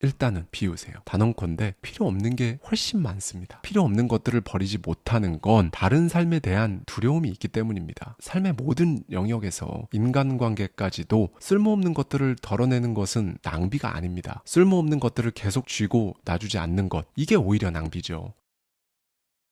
일단은 비우세요. 단언컨대 필요 없는 게 훨씬 많습니다. 필요 없는 것들을 버리지 못하는 건 다른 삶에 대한 두려움이 있기 때문입니다. 삶의 모든 영역에서 인간관계까지도 쓸모없는 것들을 덜어내는 것은 낭비가 아닙니다. 쓸모없는 것들을 계속 쥐고 놔주지 않는 것, 이게 오히려 낭비죠.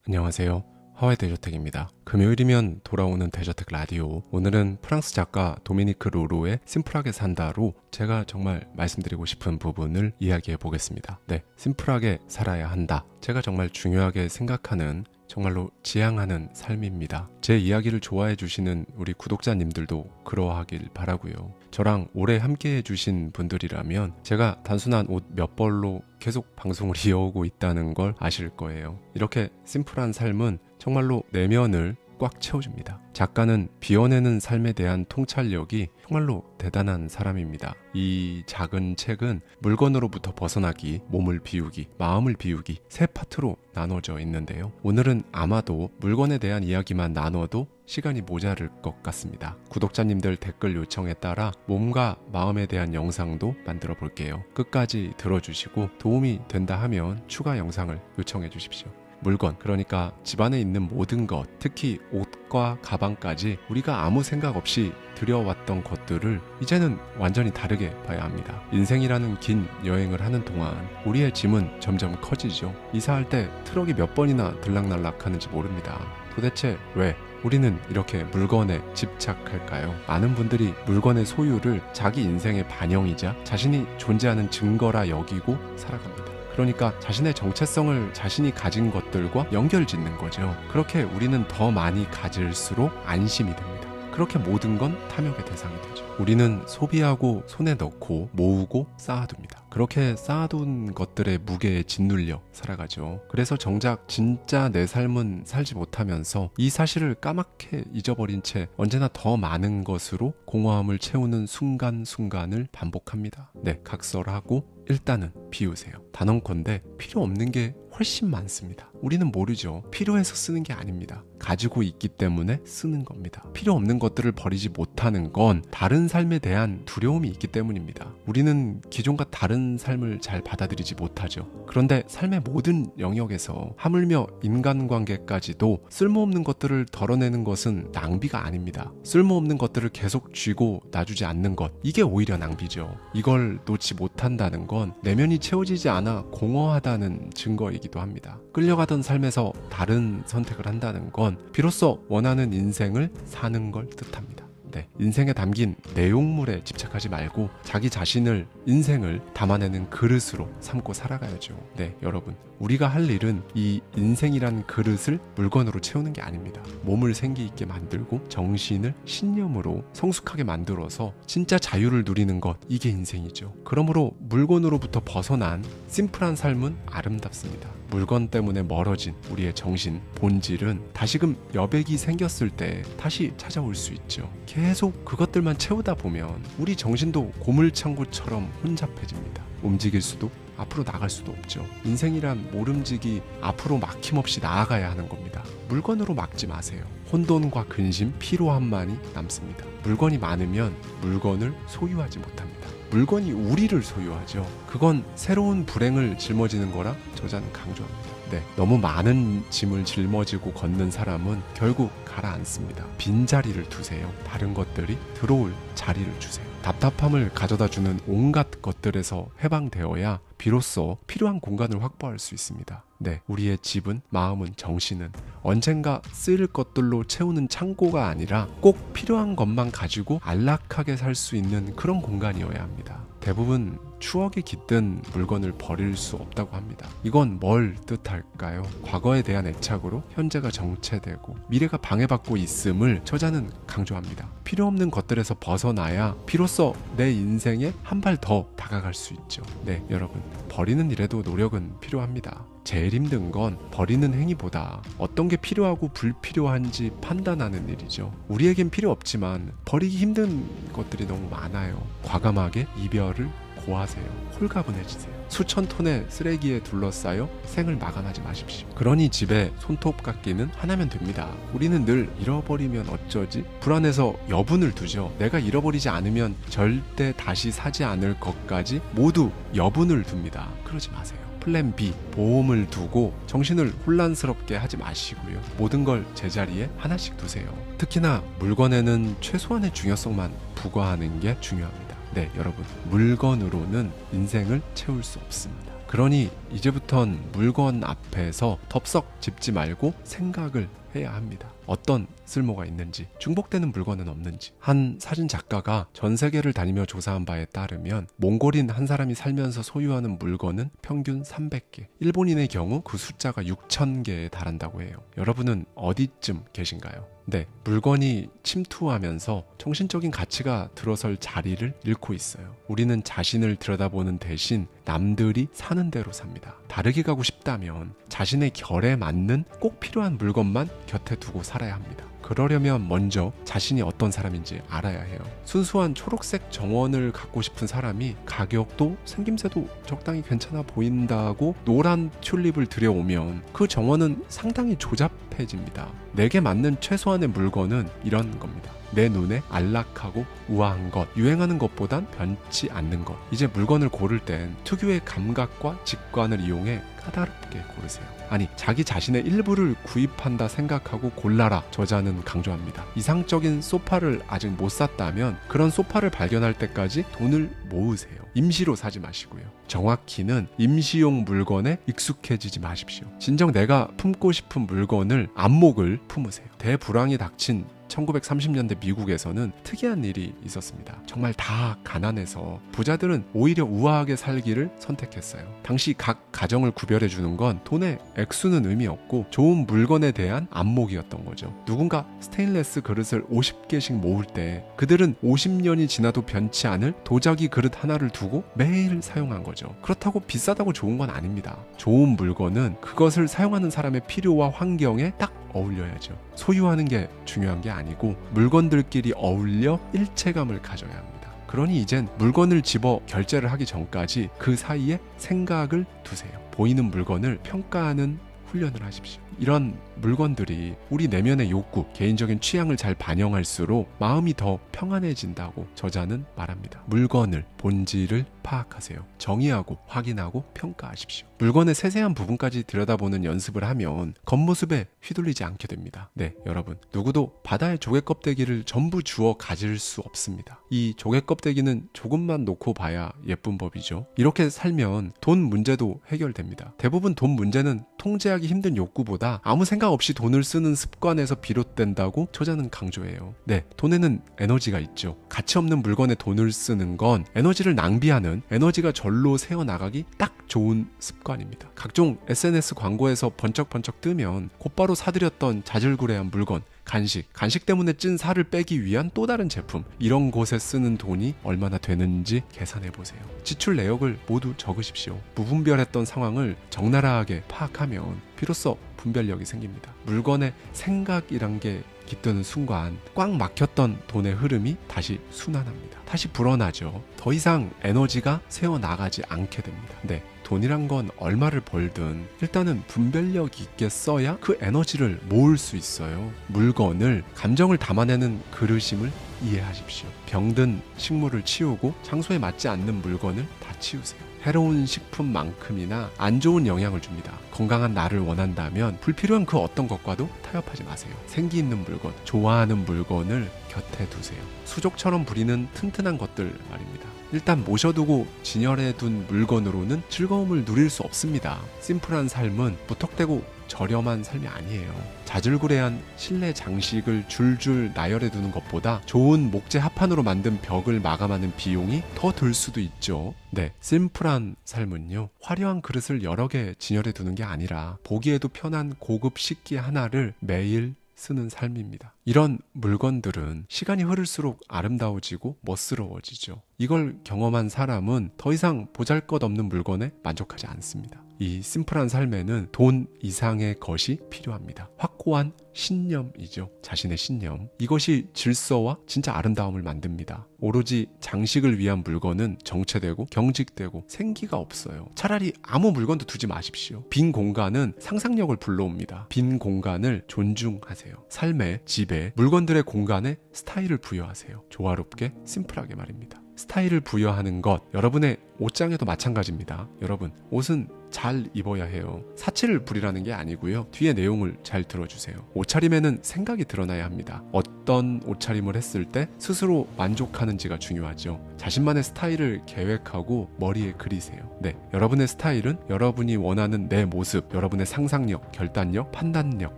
안녕하세요. 하와이 데저텍입니다. 금요일이면 돌아오는 데저텍 라디오. 오늘은 프랑스 작가 도미니크 루루의 심플하게 산다로 제가 정말 말씀드리고 싶은 부분을 이야기해 보겠습니다. 네, 심플하게 살아야 한다. 제가 정말 중요하게 생각하는, 정말로 지향하는 삶입니다. 제 이야기를 좋아해 주시는 우리 구독자님들도 그러하길 바라고요. 저랑 오래 함께 해주신 분들이라면 제가 단순한 옷 몇 벌로 계속 방송을 이어오고 있다는 걸 아실 거예요. 이렇게 심플한 삶은 정말로 내면을 꽉 채워줍니다. 작가는 비워내는 삶에 대한 통찰력이 정말로 대단한 사람입니다. 이 작은 책은 물건으로부터 벗어나기, 몸을 비우기, 마음을 비우기 세 파트로 나눠져 있는데요. 오늘은 아마도 물건에 대한 이야기만 나눠도 시간이 모자랄 것 같습니다. 구독자님들 댓글 요청에 따라 몸과 마음에 대한 영상도 만들어 볼게요. 끝까지 들어주시고 도움이 된다 하면 추가 영상을 요청해 주십시오. 물건, 그러니까 집안에 있는 모든 것, 특히 옷과 가방까지 우리가 아무 생각 없이 들여왔던 것들을 이제는 완전히 다르게 봐야 합니다. 인생이라는 긴 여행을 하는 동안 우리의 짐은 점점 커지죠. 이사할 때 트럭이 몇 번이나 들락날락 하는지 모릅니다. 도대체 왜 우리는 이렇게 물건에 집착할까요? 많은 분들이 물건의 소유를 자기 인생의 반영이자 자신이 존재하는 증거라 여기고 살아갑니다. 그러니까 자신의 정체성을 자신이 가진 것들과 연결짓는 거죠. 그렇게 우리는 더 많이 가질수록 안심이 됩니다. 그렇게 모든 건 탐욕의 대상이 되죠. 우리는 소비하고 손에 넣고 모으고 쌓아둡니다. 그렇게 쌓아둔 것들의 무게에 짓눌려 살아가죠. 그래서 정작 진짜 내 삶은 살지 못하면서 이 사실을 까맣게 잊어버린 채 언제나 더 많은 것으로 공허함을 채우는 순간순간을 반복합니다. 네, 각설하고 일단은 비우세요. 단언컨대 필요 없는 게 훨씬 많습니다. 우리는 모르죠. 필요해서 쓰는 게 아닙니다. 가지고 있기 때문에 쓰는 겁니다. 필요 없는 것들을 버리지 못하는 건 다른 삶에 대한 두려움이 있기 때문입니다. 우리는 기존과 다른 삶을 잘 받아들이지 못하죠. 그런데 삶의 모든 영역에서 하물며 인간관계까지도 쓸모없는 것들을 덜어내는 것은 낭비가 아닙니다. 쓸모없는 것들을 계속 쥐고 놔주지 않는 것, 이게 오히려 낭비죠. 이걸 놓지 못한다는 건 내면이 채워지지 않아 공허하다는 증거이기도 합니다. 끌려가던 삶에서 다른 선택을 한다는 건 비로소 원하는 인생을 사는 걸 뜻합니다. 네, 인생에 담긴 내용물에 집착하지 말고 자기 자신을, 인생을 담아내는 그릇으로 삼고 살아가야죠. 네, 여러분, 우리가 할 일은 이 인생이란 그릇을 물건으로 채우는 게 아닙니다. 몸을 생기 있게 만들고 정신을 신념으로 성숙하게 만들어서 진짜 자유를 누리는 것, 이게 인생이죠. 그러므로 물건으로부터 벗어난 심플한 삶은 아름답습니다. 물건 때문에 멀어진 우리의 정신, 본질은 다시금 여백이 생겼을 때 다시 찾아올 수 있죠. 계속 그것들만 채우다 보면 우리 정신도 고물창고처럼 혼잡해집니다. 움직일 수도 앞으로 나갈 수도 없죠. 인생이란 모름지기 앞으로 막힘없이 나아가야 하는 겁니다. 물건으로 막지 마세요. 혼돈과 근심, 피로함만이 남습니다. 물건이 많으면 물건을 소유하지 못합니다. 물건이 우리를 소유하죠. 그건 새로운 불행을 짊어지는 거라 저자는 강조합니다. 네, 너무 많은 짐을 짊어지고 걷는 사람은 결국 가라앉습니다. 빈자리를 두세요. 다른 것들이 들어올 자리를 주세요. 답답함을 가져다주는 온갖 것들에서 해방되어야 비로소 필요한 공간을 확보할 수 있습니다. 네, 우리의 집은, 마음은, 정신은 언젠가 쓰일 것들로 채우는 창고가 아니라 꼭 필요한 것만 가지고 안락하게 살 수 있는 그런 공간이어야 합니다. 대부분 추억이 깃든 물건을 버릴 수 없다고 합니다. 이건 뭘 뜻할까요? 과거에 대한 애착으로 현재가 정체되고 미래가 방해받고 있음을 저자는 강조합니다. 필요 없는 것들에서 벗어나야 비로소 내 인생에 한 발 더 다가갈 수 있죠. 네, 여러분, 버리는 일에도 노력은 필요합니다. 제일 힘든 건 버리는 행위보다 어떤 게 필요하고 불필요한지 판단하는 일이죠. 우리에겐 필요 없지만 버리기 힘든 것들이 너무 많아요. 과감하게 이별을 고하세요. 홀가분해지세요. 수천 톤의 쓰레기에 둘러싸여 생을 마감하지 마십시오. 그러니 집에 손톱깎이는 하나면 됩니다. 우리는 늘 잃어버리면 어쩌지? 불안해서 여분을 두죠. 내가 잃어버리지 않으면 절대 다시 사지 않을 것까지 모두 여분을 둡니다. 그러지 마세요. 플랜 B, 보험을 두고 정신을 혼란스럽게 하지 마시고요. 모든 걸 제자리에 하나씩 두세요. 특히나 물건에는 최소한의 중요성만 부과하는 게 중요합니다. 네, 여러분, 물건으로는 인생을 채울 수 없습니다. 그러니 이제부턴 물건 앞에서 덥석 짚지 말고 생각을 해야 합니다. 어떤 쓸모가 있는지, 중복되는 물건은 없는지. 한 사진 작가가 전 세계를 다니며 조사한 바에 따르면 몽골인 한 사람이 살면서 소유하는 물건은 평균 300개, 일본인의 경우 그 숫자가 6,000개에 달한다고 해요. 여러분은 어디쯤 계신가요? 네, 물건이 침투하면서 정신적인 가치가 들어설 자리를 잃고 있어요. 우리는 자신을 들여다보는 대신 남들이 사는 대로 삽니다. 다르게 가고 싶다면 자신의 결에 맞는 꼭 필요한 물건만 곁에 두고 살아야 합니다. 그러려면 먼저 자신이 어떤 사람인지 알아야 해요. 순수한 초록색 정원을 갖고 싶은 사람이 가격도 생김새도 적당히 괜찮아 보인다고 노란 튤립을 들여오면 그 정원은 상당히 조잡해집니다. 내게 맞는 최소한의 물건은 이런 겁니다. 내 눈에 안락하고 우아한 것, 유행하는 것보단 변치 않는 것. 이제 물건을 고를 땐 특유의 감각과 직관을 이용해 까다롭게 고르세요. 아니, 자기 자신의 일부를 구입한다 생각하고 골라라. 저자는 강조합니다. 이상적인 소파를 아직 못 샀다면 그런 소파를 발견할 때까지 돈을 모으세요. 임시로 사지 마시고요. 정확히는 임시용 물건에 익숙해지지 마십시오. 진정 내가 품고 싶은 물건을 안목을 품으세요. 대불황이 닥친 1930년대 미국에서는 특이한 일이 있었습니다. 정말 다 가난해서 부자들은 오히려 우아하게 살기를 선택했어요. 당시 각 가정을 구별해 주는 건 돈의 액수는 의미 없고 좋은 물건에 대한 안목이었던 거죠. 누군가 스테인레스 그릇을 50개씩 모을 때 그들은 50년이 지나도 변치 않을 도자기 그릇 하나를 두고 매일 사용한 거죠. 그렇다고 비싸다고 좋은 건 아닙니다. 좋은 물건은 그것을 사용하는 사람의 필요와 환경에 딱 어울려야죠. 소유하는 게 중요한 게 아니고 물건들끼리 어울려 일체감을 가져야 합니다. 그러니 이젠 물건을 집어 결제를 하기 전까지 그 사이에 생각을 두세요. 보이는 물건을 평가하는 훈련을 하십시오. 이런 물건들이 우리 내면의 욕구, 개인적인 취향을 잘 반영할수록 마음이 더 평안해진다고 저자는 말합니다. 물건을, 본질을 파악하세요. 정의하고 확인하고 평가하십시오. 물건의 세세한 부분까지 들여다보는 연습을 하면 겉모습에 휘둘리지 않게 됩니다. 네, 여러분, 누구도 바다의 조개 껍데기를 전부 주워 가질 수 없습니다. 이 조개 껍데기는 조금만 놓고 봐야 예쁜 법이죠. 이렇게 살면 돈 문제도 해결됩니다. 대부분 돈 문제는 통제하기 힘든 욕구보다 아무 생각 없이 돈을 쓰는 습관에서 비롯된다고 저자는 강조해요. 네, 돈에는 에너지가 있죠. 가치 없는 물건에 돈을 쓰는 건 에너지를 낭비하는, 에너지가 절로 새어나가기 딱 좋은 습관입니다. 각종 SNS 광고에서 번쩍번쩍 뜨면 곧바로 사들였던 자질구레한 물건, 간식 때문에 찐 살을 빼기 위한 또 다른 제품, 이런 곳에 쓰는 돈이 얼마나 되는지 계산해보세요. 지출 내역을 모두 적으십시오. 무분별했던 상황을 적나라하게 파악하면 비로소 분별력이 생깁니다. 물건의 생각이란 게 깃드는 순간 꽉 막혔던 돈의 흐름이 다시 순환합니다. 다시 불어나죠. 더 이상 에너지가 새어나가지 않게 됩니다. 네, 돈이란 건 얼마를 벌든 일단은 분별력 있게 써야 그 에너지를 모을 수 있어요. 물건을, 감정을 담아내는 그릇임을 이해하십시오. 병든 식물을 치우고 장소에 맞지 않는 물건을 다 치우세요. 해로운 식품만큼이나 안 좋은 영향을 줍니다. 건강한 나를 원한다면 불필요한 그 어떤 것과도 타협하지 마세요. 생기 있는 물건, 좋아하는 물건을 곁에 두세요. 수족처럼 부리는 튼튼한 것들 말입니다. 일단 모셔두고 진열해둔 물건으로는 즐거움을 누릴 수 없습니다. 심플한 삶은 무턱대고 저렴한 삶이 아니에요. 자질구레한 실내 장식을 줄줄 나열해두는 것보다 좋은 목재 합판으로 만든 벽을 마감하는 비용이 더 들 수도 있죠. 네, 심플한 삶은요, 화려한 그릇을 여러 개 진열해두는 게 아니라 보기에도 편한 고급 식기 하나를 매일 쓰는 삶입니다. 이런 물건들은 시간이 흐를수록 아름다워지고 멋스러워지죠. 이걸 경험한 사람은 더 이상 보잘것없는 물건에 만족하지 않습니다. 이 심플한 삶에는 돈 이상의 것이 필요합니다. 확고한 신념이죠. 자신의 신념. 이것이 질서와 진짜 아름다움을 만듭니다. 오로지 장식을 위한 물건은 정체되고 경직되고 생기가 없어요. 차라리 아무 물건도 두지 마십시오. 빈 공간은 상상력을 불러옵니다. 빈 공간을 존중하세요. 삶에, 집에, 물건들의 공간에 스타일을 부여하세요. 조화롭게, 심플하게 말입니다. 스타일을 부여하는 것, 여러분의 옷장에도 마찬가지입니다. 여러분, 옷은 잘 입어야 해요. 사치를 부리라는 게 아니고요. 뒤에 내용을 잘 들어주세요. 옷차림에는 생각이 드러나야 합니다. 어떤 옷차림을 했을 때 스스로 만족하는지가 중요하죠. 자신만의 스타일을 계획하고 머리에 그리세요. 네, 여러분의 스타일은 여러분이 원하는 내 모습, 여러분의 상상력, 결단력, 판단력,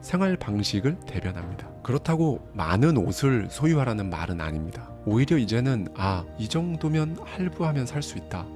생활 방식을 대변합니다. 그렇다고 많은 옷을 소유하라는 말은 아닙니다. 오히려 이제는 이 정도면 할부하면 살 수 있다.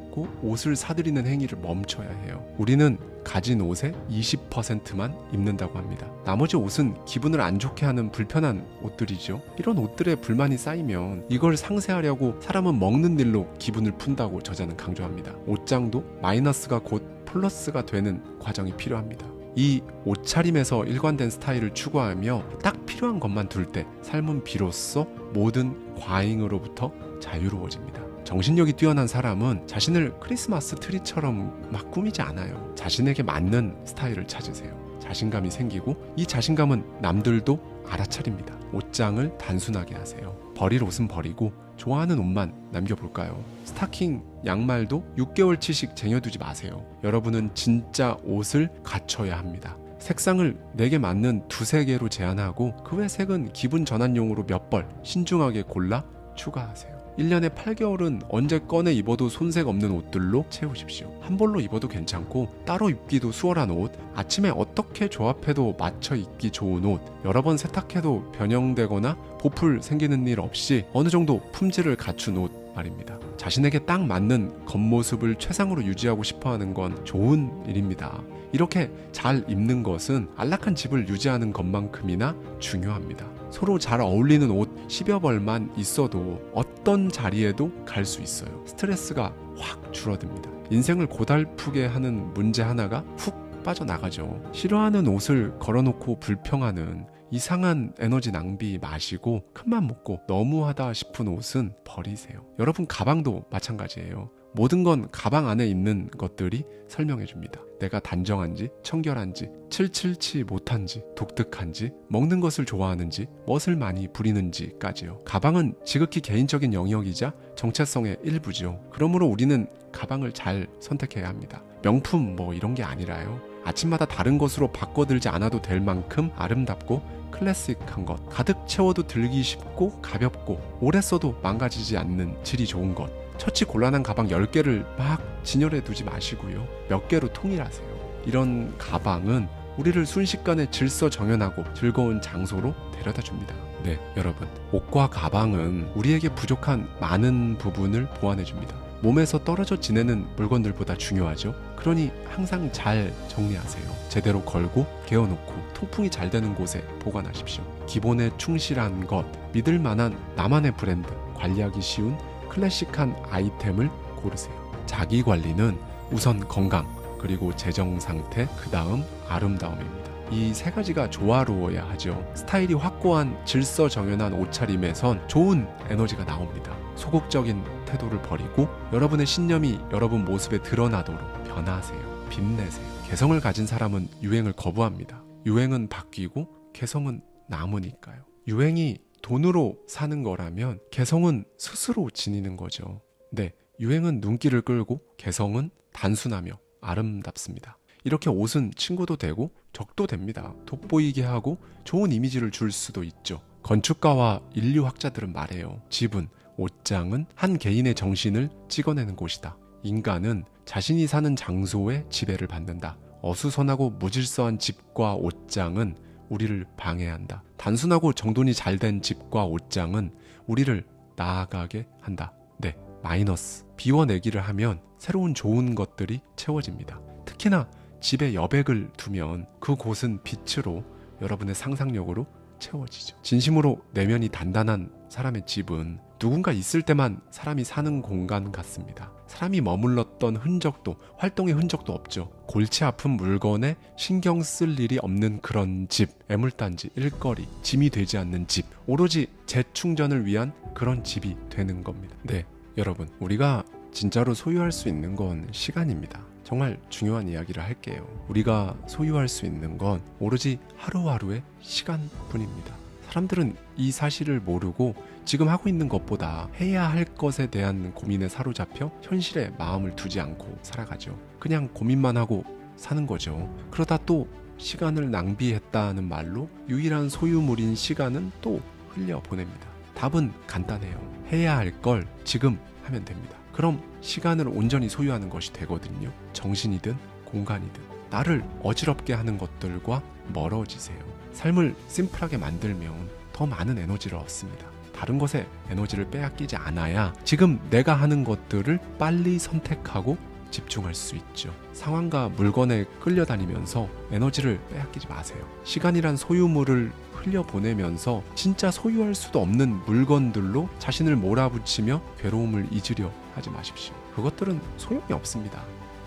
옷을 사들이는 행위를 멈춰야 해요. 우리는 가진 옷의 20%만 입는다고 합니다. 나머지 옷은 기분을 안 좋게 하는 불편한 옷들이죠. 이런 옷들에 불만이 쌓이면 이걸 상쇄하려고 사람은 먹는 일로 기분을 푼다고 저자는 강조합니다. 옷장도 마이너스가 곧 플러스가 되는 과정이 필요합니다. 이 옷차림에서 일관된 스타일을 추구하며 딱 필요한 것만 둘 때 삶은 비로소 모든 과잉으로부터 자유로워집니다. 정신력이 뛰어난 사람은 자신을 크리스마스 트리처럼 막 꾸미지 않아요. 자신에게 맞는 스타일을 찾으세요. 자신감이 생기고 이 자신감은 남들도 알아차립니다. 옷장을 단순하게 하세요. 버릴 옷은 버리고 좋아하는 옷만 남겨볼까요? 스타킹, 양말도 6개월치씩 쟁여두지 마세요. 여러분은 진짜 옷을 갖춰야 합니다. 색상을 내게 맞는 2-3개로 제한하고 그 외 색은 기분 전환용으로 몇 벌 신중하게 골라 추가하세요. 1년에 8개월은 언제 꺼내 입어도 손색 없는 옷들로 채우십시오. 한 벌로 입어도 괜찮고 따로 입기도 수월한 옷, 아침에 어떻게 조합해도 맞춰 입기 좋은 옷, 여러 번 세탁해도 변형되거나 보풀 생기는 일 없이 어느 정도 품질을 갖춘 옷 말입니다. 자신에게 딱 맞는 겉모습을 최상으로 유지하고 싶어하는 건 좋은 일입니다. 이렇게 잘 입는 것은 안락한 집을 유지하는 것만큼이나 중요합니다. 서로 잘 어울리는 옷 10여 벌만 있어도 어떤 자리에도 갈 수 있어요. 스트레스가 확 줄어듭니다. 인생을 고달프게 하는 문제 하나가 훅 빠져나가죠. 싫어하는 옷을 걸어놓고 불평하는 이상한 에너지 낭비 마시고 큰맘 먹고 너무하다 싶은 옷은 버리세요. 여러분 가방도 마찬가지예요. 모든 건 가방 안에 있는 것들이 설명해줍니다. 내가 단정한지, 청결한지, 칠칠치 못한지, 독특한지, 먹는 것을 좋아하는지, 멋을 많이 부리는지까지요. 가방은 지극히 개인적인 영역이자 정체성의 일부죠. 그러므로 우리는 가방을 잘 선택해야 합니다. 명품 이런 게 아니라요. 아침마다 다른 것으로 바꿔들지 않아도 될 만큼 아름답고 클래식한 것, 가득 채워도 들기 쉽고 가볍고 오래 써도 망가지지 않는 질이 좋은 것, 처치 곤란한 가방 10개를 막 진열해 두지 마시고요. 몇 개로 통일하세요. 이런 가방은 우리를 순식간에 질서 정연하고 즐거운 장소로 데려다 줍니다. 네, 여러분. 옷과 가방은 우리에게 부족한 많은 부분을 보완해 줍니다. 몸에서 떨어져 지내는 물건들보다 중요하죠. 그러니 항상 잘 정리하세요. 제대로 걸고 개어놓고 통풍이 잘 되는 곳에 보관하십시오. 기본에 충실한 것, 믿을 만한 나만의 브랜드, 관리하기 쉬운 클래식한 아이템을 고르세요. 자기 관리는 우선 건강, 그리고 재정 상태, 그 다음 아름다움입니다. 이 3가지가 조화로워야 하죠. 스타일이 확고한 질서 정연한 옷차림에선 좋은 에너지가 나옵니다. 소극적인 태도를 버리고 여러분의 신념이 여러분 모습에 드러나도록 변화하세요. 빛내세요. 개성을 가진 사람은 유행을 거부합니다. 유행은 바뀌고 개성은 남으니까요. 유행이 돈으로 사는 거라면 개성은 스스로 지니는 거죠. 네, 유행은 눈길을 끌고 개성은 단순하며 아름답습니다. 이렇게 옷은 친구도 되고 적도 됩니다. 돋보이게 하고 좋은 이미지를 줄 수도 있죠. 건축가와 인류학자들은 말해요. 집은, 옷장은 한 개인의 정신을 찍어내는 곳이다. 인간은 자신이 사는 장소에 지배를 받는다. 어수선하고 무질서한 집과 옷장은 우리를 방해한다. 단순하고 정돈이 잘된 집과 옷장은 우리를 나아가게 한다. 네, 마이너스. 비워내기를 하면 새로운 좋은 것들이 채워집니다. 특히나 집에 여백을 두면 그곳은 빛으로 여러분의 상상력으로 채워지죠. 진심으로 내면이 단단한 사람의 집은 누군가 있을 때만 사람이 사는 공간 같습니다. 사람이 머물렀던 흔적도, 활동의 흔적도 없죠. 골치 아픈 물건에 신경 쓸 일이 없는 그런 집, 애물단지, 일거리, 짐이 되지 않는 집, 오로지 재충전을 위한 그런 집이 되는 겁니다. 네, 여러분, 우리가 진짜로 소유할 수 있는 건 시간입니다. 정말 중요한 이야기를 할게요. 우리가 소유할 수 있는 건 오로지 하루하루의 시간뿐입니다. 사람들은 이 사실을 모르고 지금 하고 있는 것보다 해야 할 것에 대한 고민에 사로잡혀 현실에 마음을 두지 않고 살아가죠. 그냥 고민만 하고 사는 거죠. 그러다 또 시간을 낭비했다는 말로 유일한 소유물인 시간은 또 흘려보냅니다. 답은 간단해요. 해야 할 걸 지금 하면 됩니다. 그럼 시간을 온전히 소유하는 것이 되거든요. 정신이든 공간이든. 나를 어지럽게 하는 것들과 멀어지세요. 삶을 심플하게 만들면 더 많은 에너지를 얻습니다. 다른 것에 에너지를 빼앗기지 않아야 지금 내가 하는 것들을 빨리 선택하고 집중할 수 있죠. 상황과 물건에 끌려다니면서 에너지를 빼앗기지 마세요. 시간이란 소유물을 흘려보내면서 진짜 소유할 수도 없는 물건들로 자신을 몰아붙이며 괴로움을 잊으려 하지 마십시오. 그것들은 소용이 없습니다.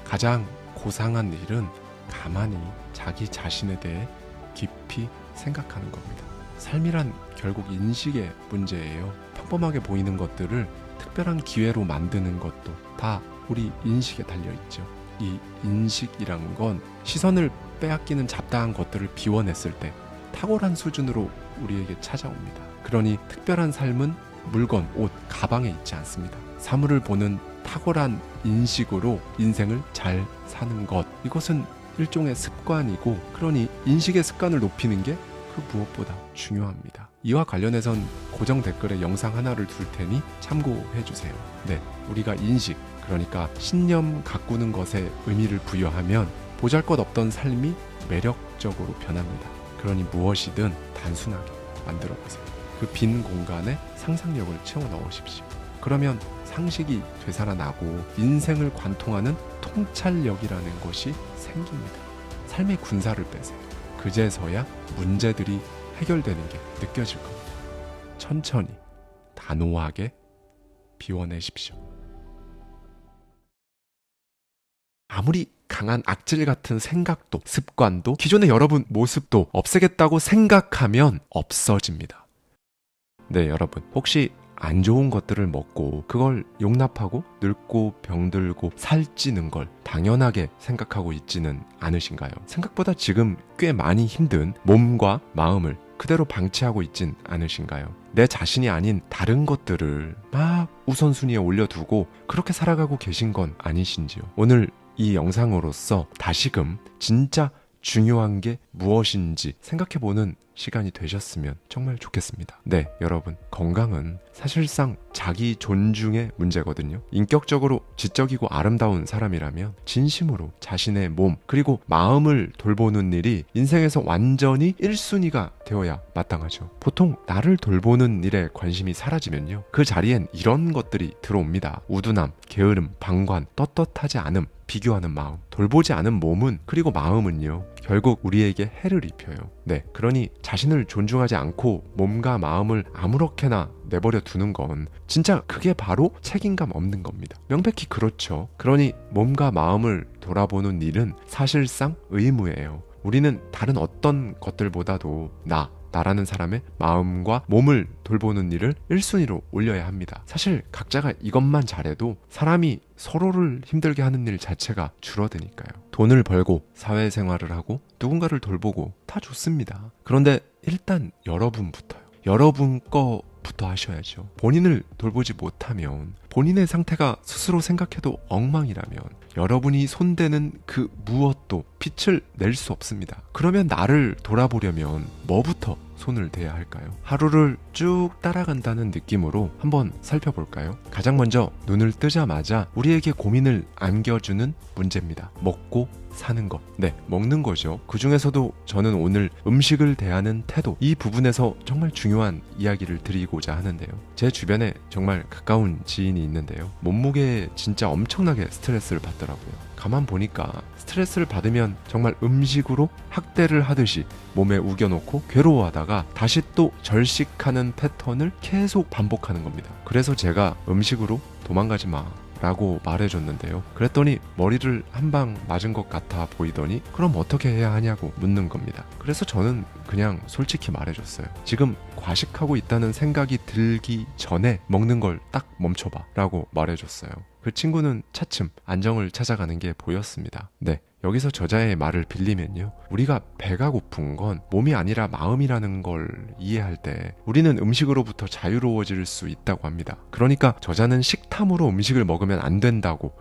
가장 고상한 일은 가만히 자기 자신에 대해 깊이 생각하는 겁니다. 삶이란 결국 인식의 문제예요. 평범하게 보이는 것들을 특별한 기회로 만드는 것도 다 우리 인식에 달려있죠. 이 인식이란 건 시선을 빼앗기는 잡다한 것들을 비워냈을 때 탁월한 수준으로 우리에게 찾아옵니다. 그러니 특별한 삶은 물건, 옷, 가방에 있지 않습니다. 사물을 보는 탁월한 인식으로 인생을 잘 사는 것, 이것은 일종의 습관이고, 그러니 인식의 습관을 높이는 게 그 무엇보다 중요합니다. 이와 관련해선 고정 댓글에 영상 하나를 둘 테니 참고해 주세요. 네, 우리가 인식, 그러니까 신념 가꾸는 것에 의미를 부여하면 보잘것없던 삶이 매력적으로 변합니다. 그러니 무엇이든 단순하게 만들어 보세요. 그 빈 공간에 상상력을 채워 넣으십시오. 그러면 상식이 되살아나고 인생을 관통하는 통찰력이라는 것이 생깁니다. 삶의 군사를 빼세요. 그제서야 문제들이 해결되는 게 느껴질 겁니다. 천천히, 단호하게 비워내십시오. 아무리 강한 악질 같은 생각도, 습관도, 기존의 여러분 모습도 없애겠다고 생각하면 없어집니다. 네, 여러분, 혹시 안 좋은 것들을 먹고 그걸 용납하고 늙고 병들고 살찌는 걸 당연하게 생각하고 있지는 않으신가요? 생각보다 지금 꽤 많이 힘든 몸과 마음을 그대로 방치하고 있진 않으신가요? 내 자신이 아닌 다른 것들을 막 우선순위에 올려두고 그렇게 살아가고 계신 건 아니신지요? 오늘 이 영상으로서 다시금 진짜 중요한 게 무엇인지 생각해보는 시간이 되셨으면 정말 좋겠습니다. 네, 여러분, 건강은 사실상 자기 존중의 문제거든요. 인격적으로 지적이고 아름다운 사람이라면 진심으로 자신의 몸 그리고 마음을 돌보는 일이 인생에서 완전히 1순위가 되어야 마땅하죠. 보통 나를 돌보는 일에 관심이 사라지면요, 그 자리엔 이런 것들이 들어옵니다. 우둔함, 게으름, 방관, 떳떳하지 않음, 비교하는 마음, 돌보지 않은 몸은 그리고 마음은요, 결국 우리에게 해를 입혀요. 네, 그러니 자신을 존중하지 않고 몸과 마음을 아무렇게나 내버려 두는 건 진짜 그게 바로 책임감 없는 겁니다. 명백히 그렇죠. 그러니 몸과 마음을 돌아보는 일은 사실상 의무예요. 우리는 다른 어떤 것들보다도 나라는 사람의 마음과 몸을 돌보는 일을 1순위로 올려야 합니다. 사실 각자가 이것만 잘해도 사람이 서로를 힘들게 하는 일 자체가 줄어드니까요. 돈을 벌고 사회생활을 하고 누군가를 돌보고 다 좋습니다. 그런데 일단 여러분부터요. 여러분 거부터 하셔야죠. 본인을 돌보지 못하면, 본인의 상태가 스스로 생각해도 엉망이라면 여러분이 손대는 그 무엇도 빛을 낼 수 없습니다. 그러면 나를 돌아보려면 뭐부터 손을 대야 할까요? 하루를 쭉 따라간다는 느낌으로 한번 살펴볼까요? 가장 먼저 눈을 뜨자마자 우리에게 고민을 안겨주는 문제입니다. 먹고 사는 것. 네, 먹는 거죠. 그 중에서도 저는 오늘 음식을 대하는 태도, 이 부분에서 정말 중요한 이야기를 드리고자 하는데요. 제 주변에 정말 가까운 지인이 있는데요. 몸무게에 진짜 엄청나게 스트레스를 받더라고요. 가만 보니까 스트레스를 받으면 정말 음식으로 학대를 하듯이 몸에 우겨놓고 괴로워하다가 다시 또 절식하는 패턴을 계속 반복하는 겁니다. 그래서 제가 음식으로 도망가지 마 라고 말해줬는데요. 그랬더니 머리를 한 방 맞은 것 같아 보이더니 그럼 어떻게 해야 하냐고 묻는 겁니다. 그래서 저는 그냥 솔직히 말해줬어요. 지금 과식하고 있다는 생각이 들기 전에 먹는 걸 딱 멈춰봐 라고 말해줬어요. 그 친구는 차츰 안정을 찾아가는 게 보였습니다. 네, 여기서 저자의 말을 빌리면요, 우리가 배가 고픈 건 몸이 아니라 마음이라는 걸 이해할 때 우리는 음식으로부터 자유로워질 수 있다고 합니다. 그러니까 저자는 식탐으로 음식을 먹으면 안 된다고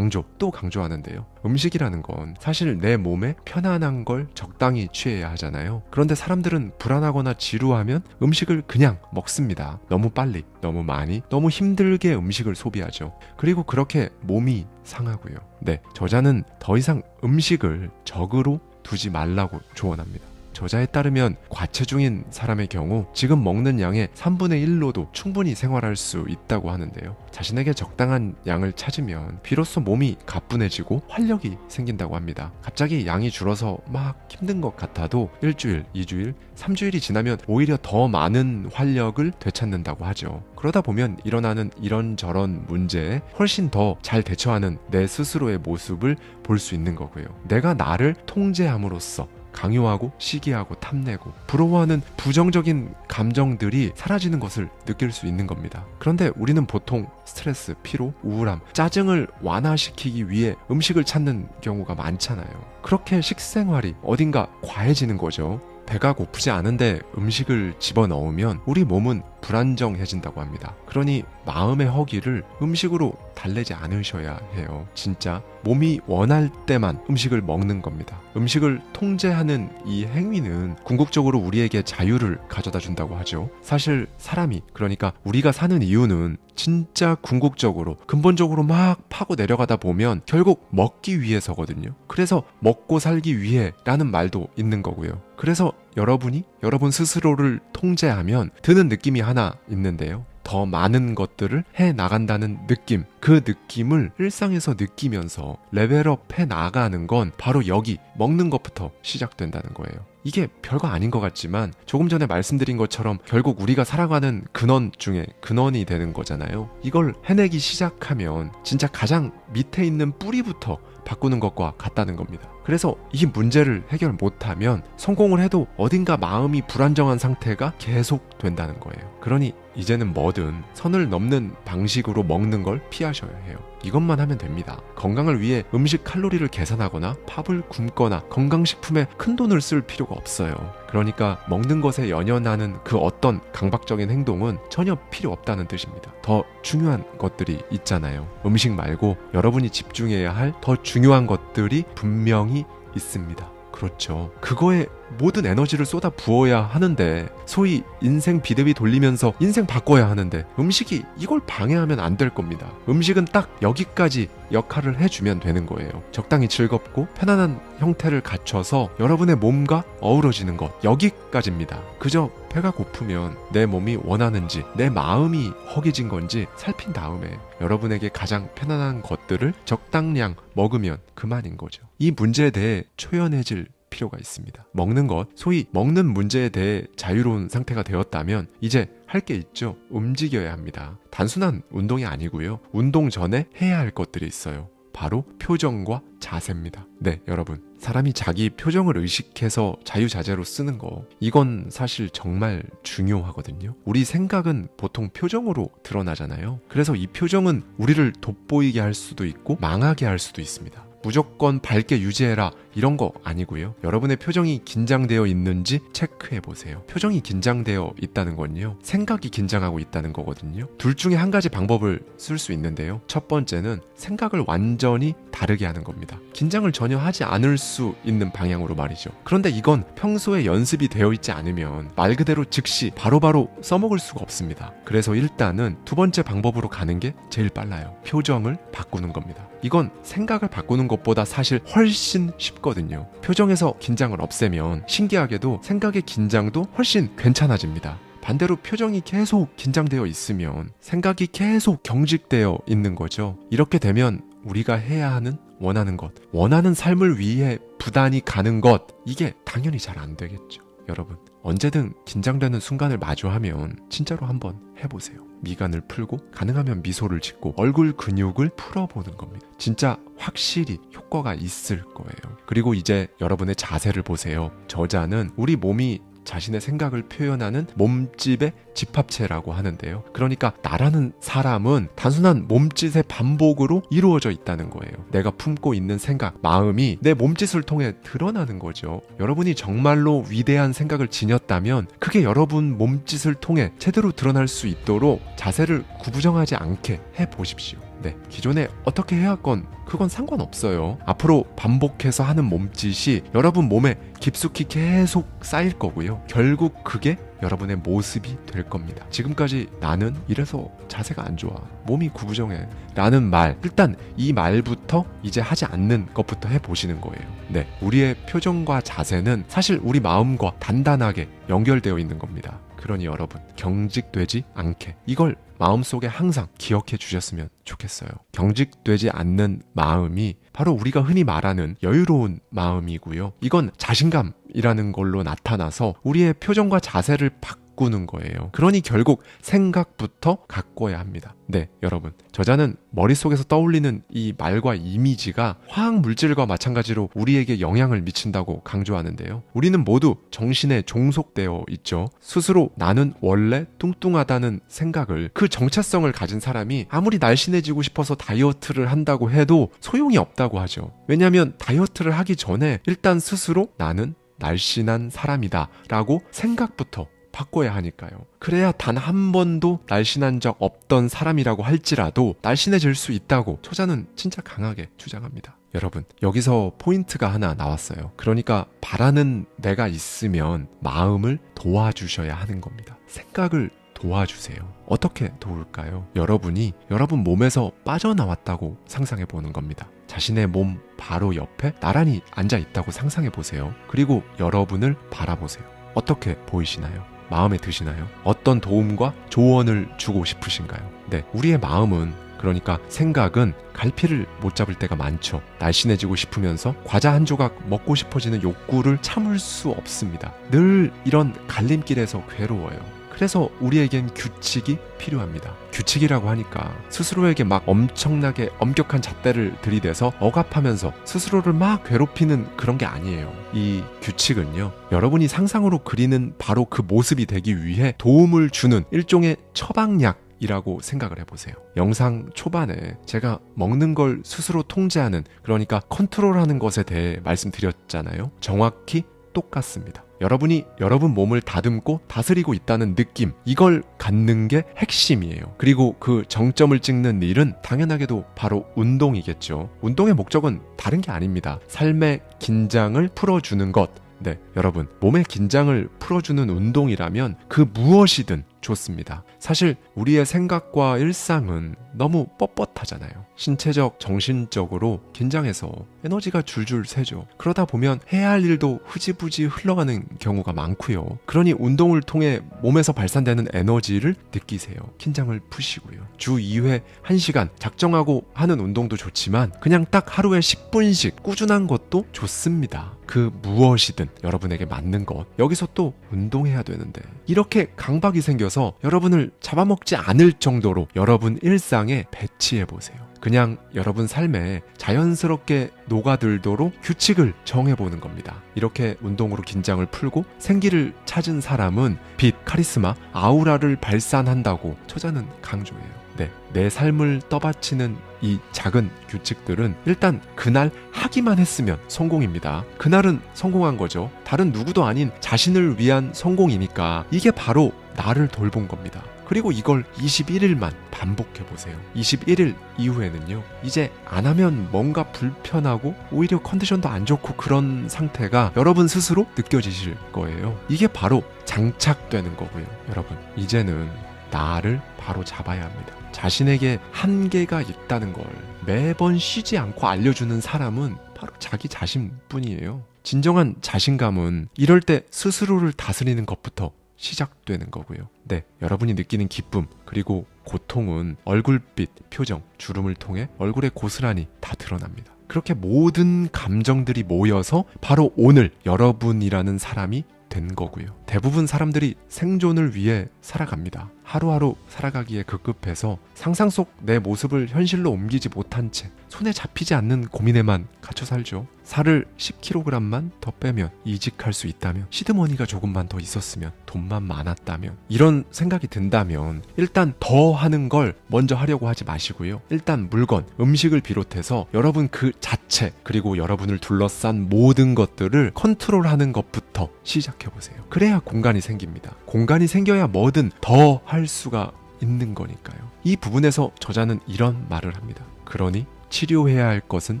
또 강조하는데요. 음식이라는 건 사실 내 몸에 편안한 걸 적당히 취해야 하잖아요. 그런데 사람들은 불안하거나 지루하면 음식을 그냥 먹습니다. 너무 빨리, 너무 많이, 너무 힘들게 음식을 소비하죠. 그리고 그렇게 몸이 상하고요. 네, 저자는 더 이상 음식을 적으로 두지 말라고 조언합니다. 저자에 따르면 과체중인 사람의 경우 지금 먹는 양의 3분의 1로도 충분히 생활할 수 있다고 하는데요. 자신에게 적당한 양을 찾으면 비로소 몸이 가뿐해지고 활력이 생긴다고 합니다. 갑자기 양이 줄어서 막 힘든 것 같아도 일주일, 2주일, 3주일이 지나면 오히려 더 많은 활력을 되찾는다고 하죠. 그러다 보면 일어나는 이런저런 문제에 훨씬 더 잘 대처하는 내 스스로의 모습을 볼 수 있는 거고요. 내가 나를 통제함으로써 강요하고 시기하고 탐내고 부러워하는 부정적인 감정들이 사라지는 것을 느낄 수 있는 겁니다. 그런데 우리는 보통 스트레스, 피로, 우울함, 짜증을 완화시키기 위해 음식을 찾는 경우가 많잖아요. 그렇게 식생활이 어딘가 과해지는 거죠. 배가 고프지 않은데 음식을 집어넣으면 우리 몸은 불안정해진다고 합니다. 그러니 마음의 허기를 음식으로 달래지 않으셔야 해요. 진짜 몸이 원할 때만 음식을 먹는 겁니다. 음식을 통제하는 이 행위는 궁극적으로 우리에게 자유를 가져다 준다고 하죠. 사실 사람이, 그러니까 우리가 사는 이유는 진짜 궁극적으로 근본적으로 막 파고 내려가다 보면 결국 먹기 위해서거든요. 그래서 먹고 살기 위해 라는 말도 있는 거고요. 그래서 여러분 스스로를 통제하면 드는 느낌이 하나 있는데요. 더 많은 것들을 해 나간다는 느낌, 그 느낌을 일상에서 느끼면서 레벨업 해 나가는 건 바로 여기 먹는 것부터 시작된다는 거예요. 이게 별거 아닌 것 같지만 조금 전에 말씀드린 것처럼 결국 우리가 살아가는 근원 중에 근원이 되는 거잖아요. 이걸 해내기 시작하면 진짜 가장 밑에 있는 뿌리부터 바꾸는 것과 같다는 겁니다. 그래서 이 문제를 해결 못하면 성공을 해도 어딘가 마음이 불안정한 상태가 계속 된다는 거예요. 그러니 이제는 뭐든 선을 넘는 방식으로 먹는 걸 피하셔야 해요. 이것만 하면 됩니다. 건강을 위해 음식 칼로리를 계산하거나 밥을 굶거나 건강식품에 큰돈을 쓸 필요가 없어요. 그러니까 먹는 것에 연연하는 그 어떤 강박적인 행동은 전혀 필요 없다는 뜻입니다. 더 중요한 것들이 있잖아요. 음식 말고 여러분이 집중해야 할 더 중요한 것들이 분명히 있습니다. 그렇죠. 그거에 모든 에너지를 쏟아 부어야 하는데, 소위 인생 비대비 돌리면서 인생 바꿔야 하는데 음식이 이걸 방해하면 안 될 겁니다. 음식은 딱 여기까지 역할을 해주면 되는 거예요. 적당히 즐겁고 편안한 형태를 갖춰서 여러분의 몸과 어우러지는 것, 여기까지입니다. 그저 배가 고프면 내 몸이 원하는지 내 마음이 허기진 건지 살핀 다음에 여러분에게 가장 편안한 것들을 적당량 먹으면 그만인 거죠. 이 문제에 대해 초연해질 필요가 있습니다. 먹는 것, 소위 먹는 문제에 대해 자유로운 상태가 되었다면 이제 할 게 있죠. 움직여야 합니다. 단순한 운동이 아니고요. 운동 전에 해야 할 것들이 있어요. 바로 표정과 자세입니다. 네, 여러분. 사람이 자기 표정을 의식해서 자유자재로 쓰는 거, 이건 사실 정말 중요하거든요. 우리 생각은 보통 표정으로 드러나잖아요. 그래서 이 표정은 우리를 돋보이게 할 수도 있고 망하게 할 수도 있습니다. 무조건 밝게 유지해라 이런 거 아니고요. 여러분의 표정이 긴장되어 있는지 체크해 보세요. 표정이 긴장되어 있다는 건요, 생각이 긴장하고 있다는 거거든요. 둘 중에 한 가지 방법을 쓸 수 있는데요. 첫 번째는 생각을 완전히 다르게 하는 겁니다. 긴장을 전혀 하지 않을 수 있는 방향으로 말이죠. 그런데 이건 평소에 연습이 되어 있지 않으면 말 그대로 즉시 바로바로 써먹을 수가 없습니다. 그래서 일단은 두 번째 방법으로 가는 게 제일 빨라요. 표정을 바꾸는 겁니다. 이건 생각을 바꾸는 것보다 사실 훨씬 쉽거든요. 쉽거든요. 표정에서 긴장을 없애면 신기하게도 생각의 긴장도 훨씬 괜찮아집니다. 반대로 표정이 계속 긴장되어 있으면 생각이 계속 경직되어 있는 거죠. 이렇게 되면 우리가 해야 하는, 원하는 것, 원하는 삶을 위해 부단히 가는 것, 이게 당연히 잘 안 되겠죠. 여러분, 언제든 긴장되는 순간을 마주하면 진짜로 한번 해보세요. 미간을 풀고 가능하면 미소를 짓고 얼굴 근육을 풀어보는 겁니다. 진짜 확실히 효과가 있을 거예요. 그리고 이제 여러분의 자세를 보세요. 저자는 우리 몸이 자신의 생각을 표현하는 몸짓의 집합체라고 하는데요. 그러니까 나라는 사람은 단순한 몸짓의 반복으로 이루어져 있다는 거예요. 내가 품고 있는 생각, 마음이 내 몸짓을 통해 드러나는 거죠. 여러분이 정말로 위대한 생각을 지녔다면 그게 여러분 몸짓을 통해 제대로 드러날 수 있도록 자세를 구부정하지 않게 해보십시오. 네, 기존에 어떻게 해왔건 그건 상관없어요. 앞으로 반복해서 하는 몸짓이 여러분 몸에 깊숙이 계속 쌓일 거고요. 결국 그게 여러분의 모습이 될 겁니다. 지금까지 나는 이래서 자세가 안 좋아, 몸이 구부정해 라는 말, 일단 이 말부터 이제 하지 않는 것부터 해보시는 거예요. 네, 우리의 표정과 자세는 사실 우리 마음과 단단하게 연결되어 있는 겁니다. 그러니 여러분, 경직되지 않게 이걸 마음속에 항상 기억해 주셨으면 좋겠어요. 경직되지 않는 마음이 바로 우리가 흔히 말하는 여유로운 마음이고요. 이건 자신감이라는 걸로 나타나서 우리의 표정과 자세를 바꾸는 거예요. 그러니 결국 생각부터 가꿔야 합니다. 네, 여러분, 저자는 머릿속에서 떠올리는 이 말과 이미지가 화학 물질과 마찬가지로 우리에게 영향을 미친다고 강조하는데요. 우리는 모두 정신에 종속되어 있죠. 스스로 나는 원래 뚱뚱하다는 생각을, 그 정체성을 가진 사람이 아무리 날씬해지고 싶어서 다이어트를 한다고 해도 소용이 없다고 하죠. 왜냐하면 다이어트를 하기 전에 일단 스스로 나는 날씬한 사람이다 라고 생각부터 바꿔야 하니까요. 그래야 단 한 번도 날씬한 적 없던 사람이라고 할지라도 날씬해질 수 있다고 저자는 진짜 강하게 주장합니다. 여러분, 여기서 포인트가 하나 나왔어요. 그러니까 바라는 내가 있으면 마음을 도와주셔야 하는 겁니다. 생각을 도와주세요. 어떻게 도울까요? 여러분이 여러분 몸에서 빠져나왔다고 상상해 보는 겁니다. 자신의 몸 바로 옆에 나란히 앉아 있다고 상상해 보세요. 그리고 여러분을 바라보세요. 어떻게 보이시나요? 마음에 드시나요? 어떤 도움과 조언을 주고 싶으신가요? 네, 우리의 마음은, 그러니까 생각은 갈피를 못 잡을 때가 많죠. 날씬해지고 싶으면서 과자 한 조각 먹고 싶어지는 욕구를 참을 수 없습니다. 늘 이런 갈림길에서 괴로워요. 그래서 우리에겐 규칙이 필요합니다. 규칙이라고 하니까 스스로에게 막 엄청나게 엄격한 잣대를 들이대서 억압하면서 스스로를 막 괴롭히는 그런 게 아니에요. 이 규칙은요, 여러분이 상상으로 그리는 바로 그 모습이 되기 위해 도움을 주는 일종의 처방약이라고 생각을 해보세요. 영상 초반에 제가 먹는 걸 스스로 통제하는, 그러니까 컨트롤하는 것에 대해 말씀드렸잖아요. 정확히 똑같습니다. 여러분이 여러분 몸을 다듬고 다스리고 있다는 느낌, 이걸 갖는 게 핵심이에요. 그리고 그 정점을 찍는 일은 당연하게도 바로 운동이겠죠. 운동의 목적은 다른 게 아닙니다. 삶의 긴장을 풀어주는 것. 네, 여러분, 몸의 긴장을 풀어주는 운동이라면 그 무엇이든 좋습니다. 사실 우리의 생각과 일상은 너무 뻣뻣하잖아요. 신체적, 정신적으로 긴장해서 에너지가 줄줄 새죠. 그러다 보면 해야 할 일도 흐지부지 흘러가는 경우가 많고요. 그러니 운동을 통해 몸에서 발산되는 에너지를 느끼세요. 긴장을 푸시고요. 주 2회 1시간 작정하고 하는 운동도 좋지만 그냥 딱 하루에 10분씩 꾸준한 것도 좋습니다. 그 무엇이든 여러분에게 맞는 것, 여기서 또 운동해야 되는데 이렇게 강박이 생겨서 여러분을 잡아먹지 않을 정도로 여러분 일상에 배치해보세요. 그냥 여러분 삶에 자연스럽게 녹아들도록 규칙을 정해보는 겁니다. 이렇게 운동으로 긴장을 풀고 생기를 찾은 사람은 빛, 카리스마, 아우라를 발산한다고 저자는 강조해요. 네, 내 삶을 떠받치는 이 작은 규칙들은 일단 그날 하기만 했으면 성공입니다. 그날은 성공한 거죠. 다른 누구도 아닌 자신을 위한 성공이니까 이게 바로 나를 돌본 겁니다. 그리고 이걸 21일만 반복해보세요. 21일 이후에는요, 이제 안 하면 뭔가 불편하고 오히려 컨디션도 안 좋고 그런 상태가 여러분 스스로 느껴지실 거예요. 이게 바로 장착되는 거고요. 여러분, 이제는 나를 바로 잡아야 합니다. 자신에게 한계가 있다는 걸 매번 쉬지 않고 알려주는 사람은 바로 자기 자신뿐이에요. 진정한 자신감은 이럴 때 스스로를 다스리는 것부터 시작되는 거고요. 네, 여러분이 느끼는 기쁨 그리고 고통은 얼굴빛, 표정, 주름을 통해 얼굴에 고스란히 다 드러납니다. 그렇게 모든 감정들이 모여서 바로 오늘 여러분이라는 사람이 된 거고요. 대부분 사람들이 생존을 위해 살아갑니다. 하루하루 살아가기에 급급해서 상상 속 내 모습을 현실로 옮기지 못한 채 손에 잡히지 않는 고민에만 갇혀 살죠. 살을 10kg만 더 빼면 이직할 수 있다면, 시드머니가 조금만 더 있었으면, 돈만 많았다면, 이런 생각이 든다면 일단 더 하는 걸 먼저 하려고 하지 마시고요. 일단 물건, 음식을 비롯해서 여러분 그 자체, 그리고 여러분을 둘러싼 모든 것들을 컨트롤하는 것부터 시작해보세요. 그래야 공간이 생깁니다. 공간이 생겨야 뭐든 더 할 수가 있는 거니까요. 이 부분에서 저자는 이런 말을 합니다. 그러니 치료해야 할 것은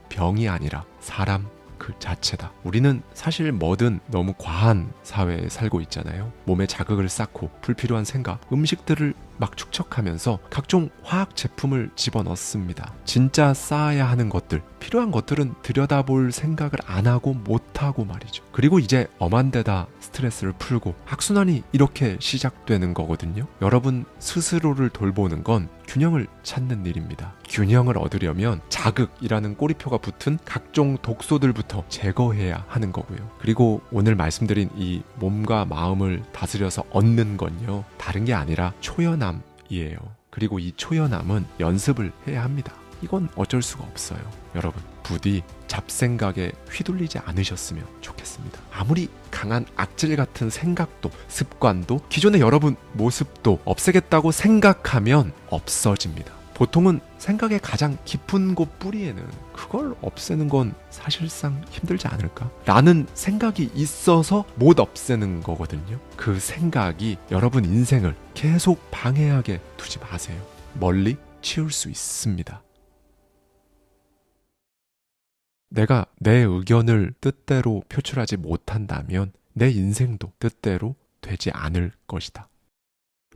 병이 아니라 사람 그 자체다. 우리는 사실 뭐든 너무 과한 사회에 살고 있잖아요. 몸에 자극을 쌓고 불필요한 생각, 음식들을 막 축적하면서 각종 화학 제품을 집어넣습니다. 진짜 쌓아야 하는 것들, 필요한 것들은 들여다볼 생각을 안 하고 못하고 말이죠. 그리고 이제 엄한 데다 스트레스를 풀고 악순환이 이렇게 시작되는 거거든요. 여러분 스스로를 돌보는 건 균형을 찾는 일입니다. 균형을 얻으려면 자극이라는 꼬리표가 붙은 각종 독소들부터 제거해야 하는 거고요. 그리고 오늘 말씀드린 이 몸과 마음을 다스려서 얻는 건요, 다른 게 아니라 초연함이에요. 그리고 이 초연함은 연습을 해야 합니다. 이건 어쩔 수가 없어요. 여러분 부디 잡생각에 휘둘리지 않으셨으면 좋겠습니다. 아무리 강한 악질 같은 생각도, 습관도, 기존의 여러분 모습도 없애겠다고 생각하면 없어집니다. 보통은 생각의 가장 깊은 곳 뿌리에는 그걸 없애는 건 사실상 힘들지 않을까? 라는 생각이 있어서 못 없애는 거거든요. 그 생각이 여러분 인생을 계속 방해하게 두지 마세요. 멀리 치울 수 있습니다. 내가 내 의견을 뜻대로 표출하지 못한다면 내 인생도 뜻대로 되지 않을 것이다.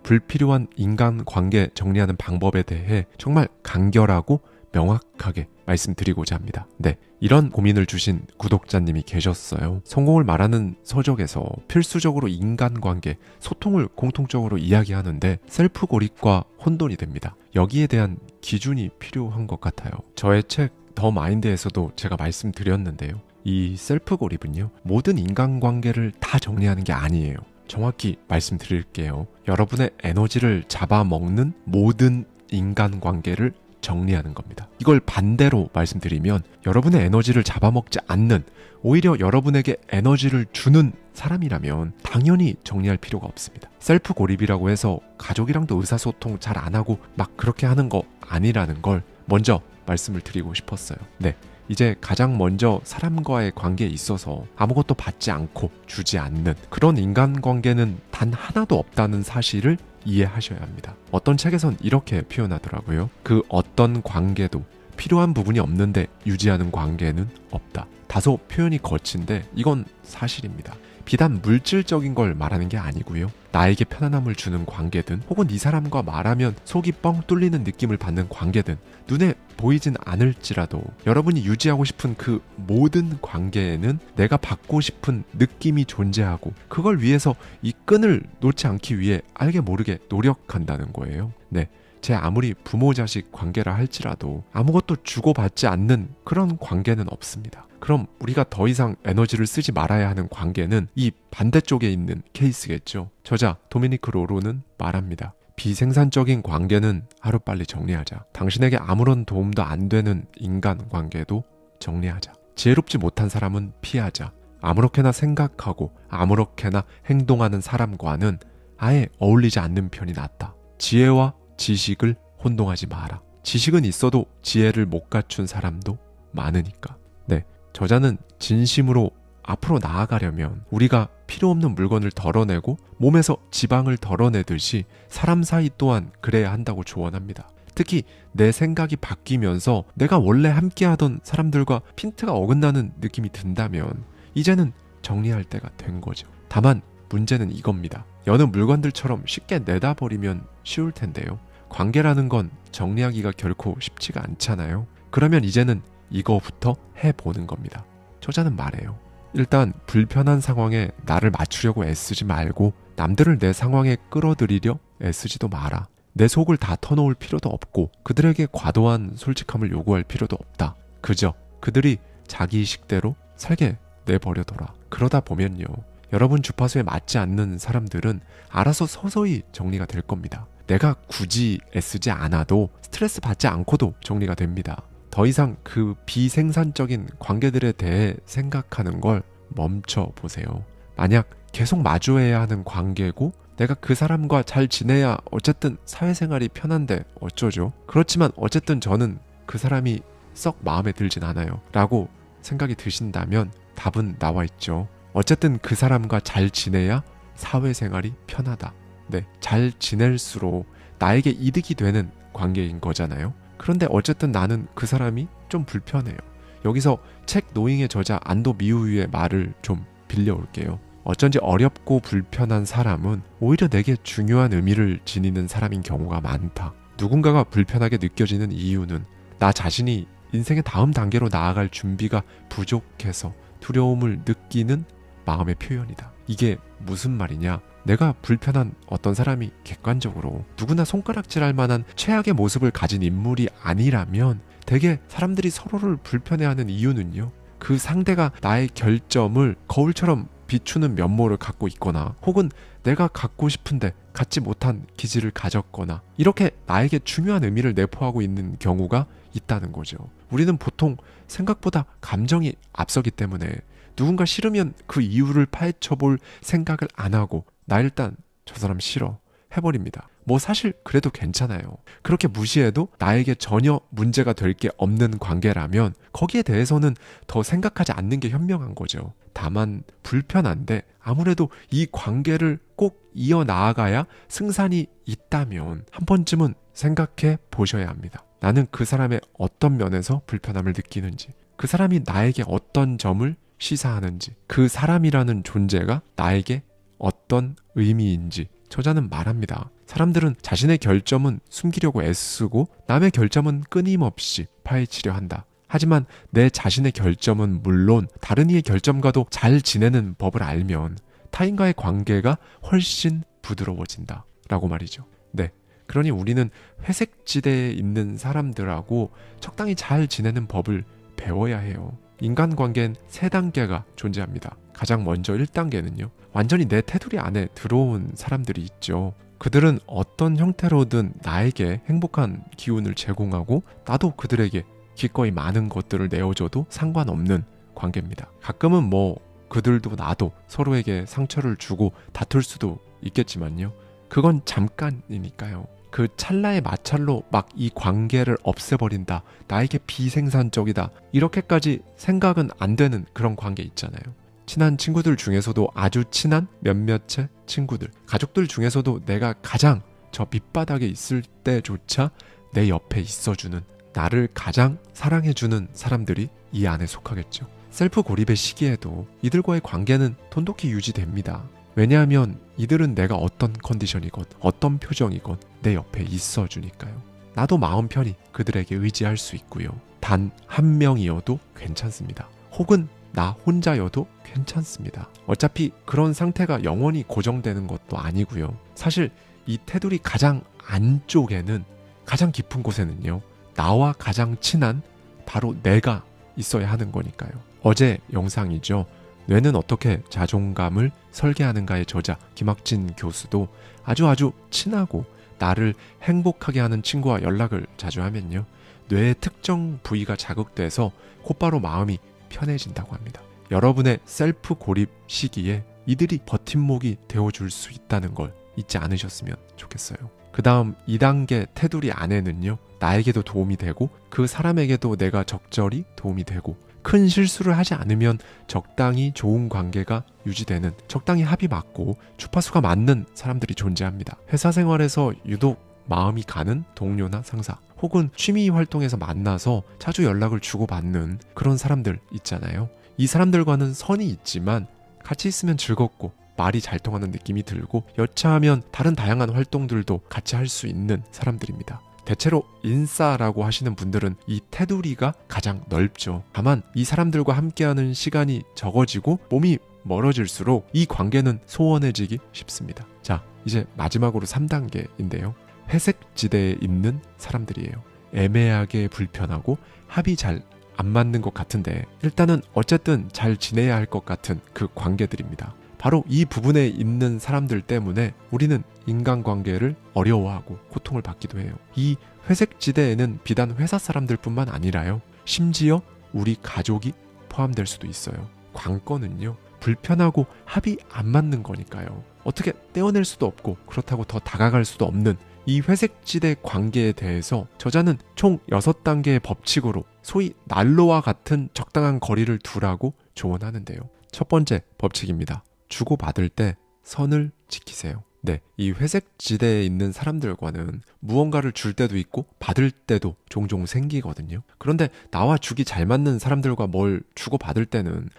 불필요한 인간관계 정리하는 방법에 대해 정말 간결하고 명확하게 말씀드리고자 합니다. 네, 이런 고민을 주신 구독자님이 계셨어요. 성공을 말하는 서적에서 필수적으로 인간관계, 소통을 공통적으로 이야기하는데 셀프 고립과 혼돈이 됩니다. 여기에 대한 기준이 필요한 것 같아요. 저의 책 더 마인드에서도 제가 말씀드렸는데요. 이 셀프 고립은요, 모든 인간관계를 다 정리하는 게 아니에요. 정확히 말씀드릴게요. 여러분의 에너지를 잡아먹는 모든 인간관계를 정리하는 겁니다. 이걸 반대로 말씀드리면 여러분의 에너지를 잡아먹지 않는, 오히려 여러분에게 에너지를 주는 사람이라면 당연히 정리할 필요가 없습니다. 셀프 고립이라고 해서 가족이랑도 의사소통 잘 안 하고 막 그렇게 하는 거 아니라는 걸 먼저 말씀을 드리고 싶었어요. 네, 이제 가장 먼저 사람과의 관계에 있어서 아무것도 받지 않고 주지 않는 그런 인간관계는 단 하나도 없다는 사실을 이해하셔야 합니다. 어떤 책에선 이렇게 표현하더라고요. 그 어떤 관계도 필요한 부분이 없는데 유지하는 관계는 없다. 다소 표현이 거친데 이건 사실입니다. 비단 물질적인 걸 말하는 게 아니고요. 나에게 편안함을 주는 관계든, 혹은 이 사람과 말하면 속이 뻥 뚫리는 느낌을 받는 관계든, 눈에 보이진 않을지라도 여러분이 유지하고 싶은 그 모든 관계에는 내가 받고 싶은 느낌이 존재하고, 그걸 위해서 이 끈을 놓지 않기 위해 알게 모르게 노력한다는 거예요. 네, 제 아무리 부모 자식 관계라 할지라도 아무것도 주고받지 않는 그런 관계는 없습니다. 그럼 우리가 더 이상 에너지를 쓰지 말아야 하는 관계는 이 반대쪽에 있는 케이스겠죠. 저자 도미니크 로로는 말합니다. 비생산적인 관계는 하루빨리 정리하자. 당신에게 아무런 도움도 안 되는 인간관계도 정리하자. 지혜롭지 못한 사람은 피하자. 아무렇게나 생각하고 아무렇게나 행동하는 사람과는 아예 어울리지 않는 편이 낫다. 지혜와 지식을 혼동하지 마라. 지식은 있어도 지혜를 못 갖춘 사람도 많으니까. 네, 저자는 진심으로 앞으로 나아가려면 우리가 필요 없는 물건을 덜어내고 몸에서 지방을 덜어내듯이 사람 사이 또한 그래야 한다고 조언합니다. 특히 내 생각이 바뀌면서 내가 원래 함께하던 사람들과 핀트가 어긋나는 느낌이 든다면 이제는 정리할 때가 된 거죠. 다만 문제는 이겁니다. 여느 물건들처럼 쉽게 내다버리면 쉬울 텐데요. 관계라는 건 정리하기가 결코 쉽지가 않잖아요. 그러면 이제는 이거부터 해보는 겁니다. 저자는 말해요. 일단 불편한 상황에 나를 맞추려고 애쓰지 말고 남들을 내 상황에 끌어들이려 애쓰지도 마라. 내 속을 다 터놓을 필요도 없고 그들에게 과도한 솔직함을 요구할 필요도 없다. 그저 그들이 자기 식대로 살게 내버려둬라. 그러다 보면요, 여러분 주파수에 맞지 않는 사람들은 알아서 서서히 정리가 될 겁니다. 내가 굳이 애쓰지 않아도 스트레스 받지 않고도 정리가 됩니다. 더 이상 그 비생산적인 관계들에 대해 생각하는 걸 멈춰보세요. 만약 계속 마주해야 하는 관계고 내가 그 사람과 잘 지내야 어쨌든 사회생활이 편한데 어쩌죠? 그렇지만 어쨌든 저는 그 사람이 썩 마음에 들진 않아요 라고 생각이 드신다면 답은 나와 있죠. 어쨌든 그 사람과 잘 지내야 사회생활이 편하다. 네, 잘 지낼수록 나에게 이득이 되는 관계인 거잖아요. 그런데 어쨌든 나는 그 사람이 좀 불편해요. 여기서 책 노잉의 저자 안도 미우유의 말을 좀 빌려올게요. 어쩐지 어렵고 불편한 사람은 오히려 내게 중요한 의미를 지니는 사람인 경우가 많다. 누군가가 불편하게 느껴지는 이유는 나 자신이 인생의 다음 단계로 나아갈 준비가 부족해서 두려움을 느끼는 마음의 표현이다. 이게 무슨 말이냐? 내가 불편한 어떤 사람이 객관적으로 누구나 손가락질할 만한 최악의 모습을 가진 인물이 아니라면 대개 사람들이 서로를 불편해하는 이유는요, 그 상대가 나의 결점을 거울처럼 비추는 면모를 갖고 있거나 혹은 내가 갖고 싶은데 갖지 못한 기질을 가졌거나 이렇게 나에게 중요한 의미를 내포하고 있는 경우가 있다는 거죠. 우리는 보통 생각보다 감정이 앞서기 때문에 누군가 싫으면 그 이유를 파헤쳐볼 생각을 안 하고 나 일단 저 사람 싫어 해버립니다. 뭐 사실 그래도 괜찮아요. 그렇게 무시해도 나에게 전혀 문제가 될 게 없는 관계라면 거기에 대해서는 더 생각하지 않는 게 현명한 거죠. 다만 불편한데 아무래도 이 관계를 꼭 이어나가야 승산이 있다면 한 번쯤은 생각해 보셔야 합니다. 나는 그 사람의 어떤 면에서 불편함을 느끼는지, 그 사람이 나에게 어떤 점을 시사하는지, 그 사람이라는 존재가 나에게 어떤 의미인지. 저자는 말합니다. 사람들은 자신의 결점은 숨기려고 애쓰고 남의 결점은 끊임없이 파헤치려 한다. 하지만 내 자신의 결점은 물론 다른 이의 결점과도 잘 지내는 법을 알면 타인과의 관계가 훨씬 부드러워진다 라고 말이죠. 네, 그러니 우리는 회색지대에 있는 사람들하고 적당히 잘 지내는 법을 배워야 해요. 인간관계엔 3단계가 존재합니다. 가장 먼저 1단계는요, 완전히 내 테두리 안에 들어온 사람들이 있죠. 그들은 어떤 형태로든 나에게 행복한 기운을 제공하고 나도 그들에게 기꺼이 많은 것들을 내어줘도 상관없는 관계입니다. 가끔은 뭐 그들도 나도 서로에게 상처를 주고 다툴 수도 있겠지만요, 그건 잠깐이니까요. 그 찰나의 마찰로 막 이 관계를 없애버린다, 나에게 비생산적이다, 이렇게까지 생각은 안 되는 그런 관계 있잖아요. 친한 친구들 중에서도 아주 친한 몇몇의 친구들, 가족들 중에서도 내가 가장 저 밑바닥에 있을 때조차 내 옆에 있어주는, 나를 가장 사랑해주는 사람들이 이 안에 속하겠죠. 셀프 고립의 시기에도 이들과의 관계는 돈독히 유지됩니다. 왜냐하면 이들은 내가 어떤 컨디션이건 어떤 표정이건 내 옆에 있어주니까요. 나도 마음 편히 그들에게 의지할 수 있고요. 단 한 명이어도 괜찮습니다. 혹은 나 혼자여도 괜찮습니다. 어차피 그런 상태가 영원히 고정되는 것도 아니고요. 사실 이 테두리 가장 안쪽에는, 가장 깊은 곳에는요, 나와 가장 친한 바로 내가 있어야 하는 거니까요. 어제 영상이죠. 뇌는 어떻게 자존감을 설계하는가의 저자 김학진 교수도 아주 친하고 나를 행복하게 하는 친구와 연락을 자주 하면요, 뇌의 특정 부위가 자극돼서 곧바로 마음이 편해진다고 합니다. 여러분의 셀프 고립 시기에 이들이 버팀목이 되어줄 수 있다는 걸 잊지 않으셨으면 좋겠어요. 그 다음 2단계 테두리 안에는요, 나에게도 도움이 되고 그 사람에게도 내가 적절히 도움이 되고 큰 실수를 하지 않으면 적당히 좋은 관계가 유지되는, 적당히 합이 맞고 주파수가 맞는 사람들이 존재합니다. 회사 생활에서 유독 마음이 가는 동료나 상사, 혹은 취미 활동에서 만나서 자주 연락을 주고받는 그런 사람들 있잖아요. 이 사람들과는 선이 있지만 같이 있으면 즐겁고 말이 잘 통하는 느낌이 들고 여차하면 다른 다양한 활동들도 같이 할 수 있는 사람들입니다. 대체로 인싸라고 하시는 분들은 이 테두리가 가장 넓죠. 다만 이 사람들과 함께하는 시간이 적어지고 몸이 멀어질수록 이 관계는 소원해지기 쉽습니다. 자, 이제 마지막으로 3단계인데요. 회색 지대에 있는 사람들이에요. 애매하게 불편하고 합이 잘 안 맞는 것 같은데 일단은 어쨌든 잘 지내야 할 것 같은 그 관계들입니다. 바로 이 부분에 있는 사람들 때문에 우리는 인간관계를 어려워하고 고통을 받기도 해요. 이 회색 지대에는 비단 회사 사람들뿐만 아니라요. 심지어 우리 가족이 포함될 수도 있어요. 관건은요. 불편하고 합이 안 맞는 거니까요. 어떻게 떼어낼 수도 없고 그렇다고 더 다가갈 수도 없는 이 회색지대 관계에 대해서 저자는 총 6단계의 법칙으로 소위 난로와 같은 적당한 거리를 두라고 조언하는데요. 첫 번째 법칙입니다. 주고받을 때 선을 지키세요. 네, 이 회색지대에 있는 사람들과는 무언가를 줄 때도 있고 받을 때도 종종 생기거든요. 그런데 나와 죽이 잘 맞는 사람들과 뭘 주고받을 때는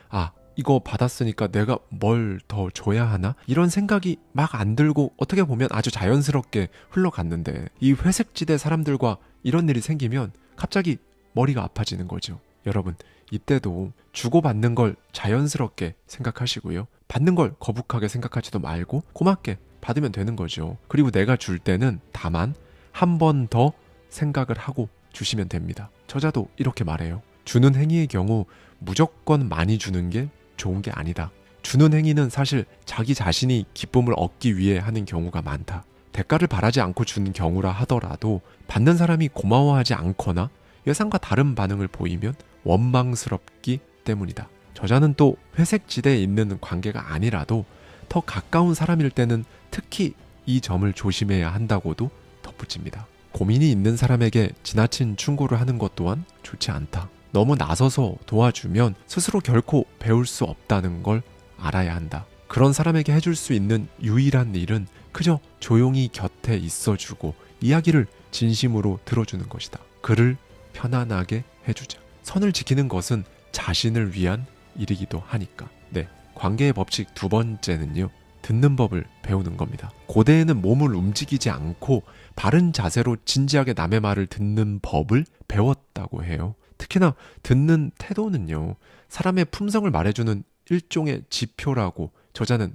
이거 받았으니까 내가 뭘 더 줘야 하나? 이런 생각이 막 안 들고 어떻게 보면 아주 자연스럽게 흘러갔는데 이 회색지대 사람들과 이런 일이 생기면 갑자기 머리가 아파지는 거죠. 여러분, 이때도 주고받는 걸 자연스럽게 생각하시고요. 받는 걸 거북하게 생각하지도 말고 고맙게 받으면 되는 거죠. 그리고 내가 줄 때는 다만 한 번 더 생각을 하고 주시면 됩니다. 저자도 이렇게 말해요. 주는 행위의 경우 무조건 많이 주는 게 좋은 게 아니다. 주는 행위는 사실 자기 자신이 기쁨을 얻기 위해 하는 경우가 많다. 대가를 바라지 않고 주는 경우라 하더라도 받는 사람이 고마워하지 않거나 예상과 다른 반응을 보이면 원망스럽기 때문이다. 저자는 또 회색지대에 있는 관계가 아니라도 더 가까운 사람일 때는 특히 이 점을 조심해야 한다고도 덧붙입니다. 고민이 있는 사람에게 지나친 충고를 하는 것 또한 좋지 않다. 너무 나서서 도와주면 스스로 결코 배울 수 없다는 걸 알아야 한다. 그런 사람에게 해줄 수 있는 유일한 일은 그저 조용히 곁에 있어주고 이야기를 진심으로 들어주는 것이다. 그를 편안하게 해주자. 선을 지키는 것은 자신을 위한 일이기도 하니까. 네, 관계의 법칙 두 번째는요. 듣는 법을 배우는 겁니다. 고대에는 몸을 움직이지 않고 바른 자세로 진지하게 남의 말을 듣는 법을 배웠다고 해요. 특히나 듣는 태도는요. 사람의 품성을 말해주는 일종의 지표라고 저자는